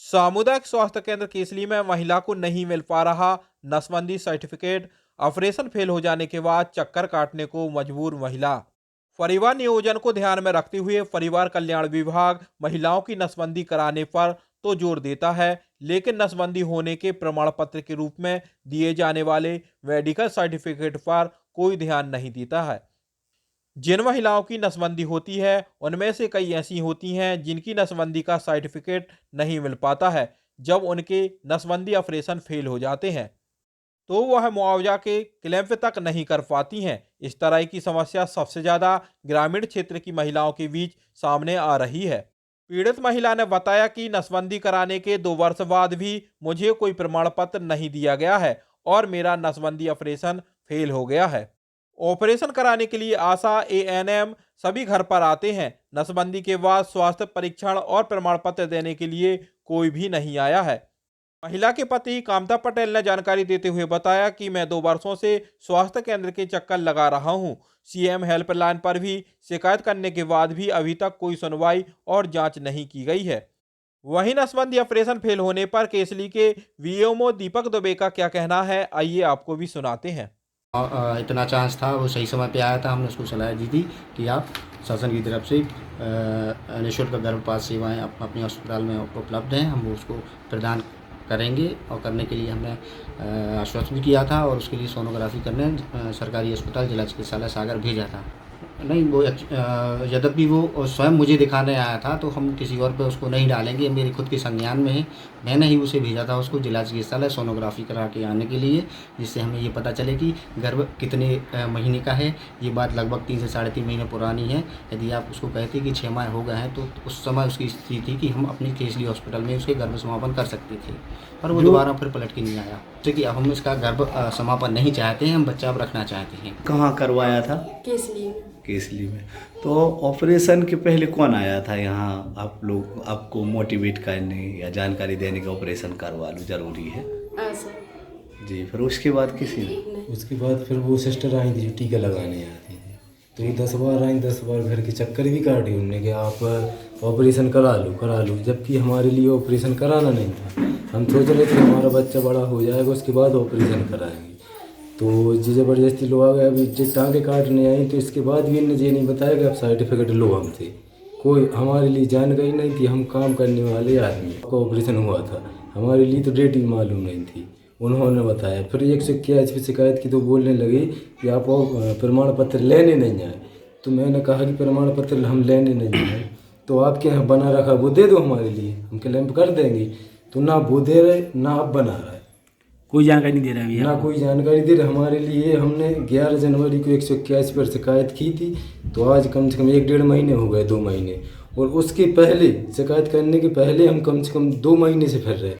सामुदायिक स्वास्थ्य केंद्र केसली में महिला को नहीं मिल पा रहा नसबंदी सर्टिफिकेट। ऑपरेशन फेल हो जाने के बाद चक्कर काटने को मजबूर महिला। परिवार नियोजन को ध्यान में रखते हुए परिवार कल्याण विभाग महिलाओं की नसबंदी कराने पर तो जोर देता है, लेकिन नसबंदी होने के प्रमाण पत्र के रूप में दिए जाने वाले मेडिकल सर्टिफिकेट पर कोई ध्यान नहीं देता है। जिन महिलाओं की नसबंदी होती है उनमें से कई ऐसी होती हैं जिनकी नसबंदी का सर्टिफिकेट नहीं मिल पाता है। जब उनके नसबंदी ऑपरेशन फेल हो जाते हैं तो वह मुआवजा के क्लेम तक नहीं कर पाती हैं। इस तरह की समस्या सबसे ज़्यादा ग्रामीण क्षेत्र की महिलाओं के बीच सामने आ रही है। पीड़ित महिला ने बताया कि नसबंदी कराने के 2 वर्ष बाद भी मुझे कोई प्रमाण पत्र नहीं दिया गया है और मेरा नसबंदी ऑपरेशन फेल हो गया है। ऑपरेशन कराने के लिए आशा एएनएम सभी घर पर आते हैं। नसबंदी के बाद स्वास्थ्य परीक्षण और प्रमाण पत्र देने के लिए कोई भी नहीं आया है। महिला के पति कामता पटेल ने जानकारी देते हुए बताया कि मैं 2 वर्षों से स्वास्थ्य केंद्र के चक्कर लगा रहा हूं। सीएम हेल्पलाइन पर भी शिकायत करने के बाद भी अभी तक कोई सुनवाई और जांच नहीं की गई है। वहीं नसबंदी ऑपरेशन फेल होने पर केसली के वीएमओ दीपक दुबे का क्या कहना है, आइए आपको भी सुनाते हैं। इतना चांस था, वो सही समय पे आया था। हमने उसको सलाह दी थी कि आप शासन की तरफ से निःशुल्क गर्भपात सेवाएं अपने अस्पताल में उपलब्ध हैं, हम वो उसको प्रदान करेंगे और करने के लिए हमने आश्वस्त भी किया था और उसके लिए सोनोग्राफी करने सरकारी अस्पताल जिला चिकित्सालय सागर भेजा था। नहीं, वो यद्यपि वो स्वयं मुझे दिखाने आया था, तो हम किसी और पे उसको नहीं डालेंगे, मेरे खुद के संज्ञान में है। मैंने ही उसे भेजा था उसको जिला चिकित्सालय सोनोग्राफी करा के आने के लिए, जिससे हमें ये पता चले कि गर्भ कितने महीने का है। ये बात लगभग 3 से साढ़े 3 महीने पुरानी है। यदि आप उसको कहते कि 6 माह हो गए हैं, तो उस समय उसकी स्थिति थी कि हम अपनी केसली हॉस्पिटल में उसके गर्भ समापन कर सकते थे, पर वो दोबारा फिर पलट के नहीं आया। जैसे कि अब हम इसका गर्भ समापन नहीं चाहते हैं, हम बच्चा अब रखना चाहते हैं। कहाँ करवाया था? केसली में। तो ऑपरेशन के पहले कौन आया था यहाँ आपको मोटिवेट करने या जानकारी देने का ऑपरेशन करवा लो जरूरी है? जी, फिर उसके बाद उसके बाद फिर वो सिस्टर आई थी जो टीका लगाने आती थी, तो ये 10 बार आई, 10 बार घर के चक्कर भी काटे उनने कि आप ऑपरेशन करा लो, जबकि हमारे लिए ऑपरेशन कराना नहीं था। हम सोच रहे थे हमारा बच्चा बड़ा हो जाएगा उसके बाद ऑपरेशन कराएंगे, तो जी ज़बरदस्ती लोग आ गए। अभी जो टाँगे काटने आई तो इसके बाद भी इन्हें ये नहीं बताया कि आप सर्टिफिकेट लो हमसे। कोई हमारे लिए जानकारी नहीं थी, हम काम करने वाले आदमी का ऑपरेशन हुआ था, हमारे लिए तो डेट ही मालूम नहीं थी। उन्होंने बताया, फिर 181 पे शिकायत की तो बोलने लगे कि आप प्रमाण पत्र लेने नहीं आए। तो मैंने कहा कि प्रमाण पत्र हम लेने नहीं आए, तो आपके यहाँ बना रखा वो दे दो हमारे लिए, हम क्लेम कर देंगे। तो ना वो दे रहे ना आप बना रहा है, कोई जानकारी नहीं दे रहा है ना कोई जानकारी दे रहा हमारे लिए। हमने 11 जनवरी को 181 पर शिकायत की थी, तो आज कम से कम 1-1.5 महीने हो गए, 2 महीने। और उसके पहले शिकायत करने के पहले हम कम से कम 2 महीने से फिर रहे।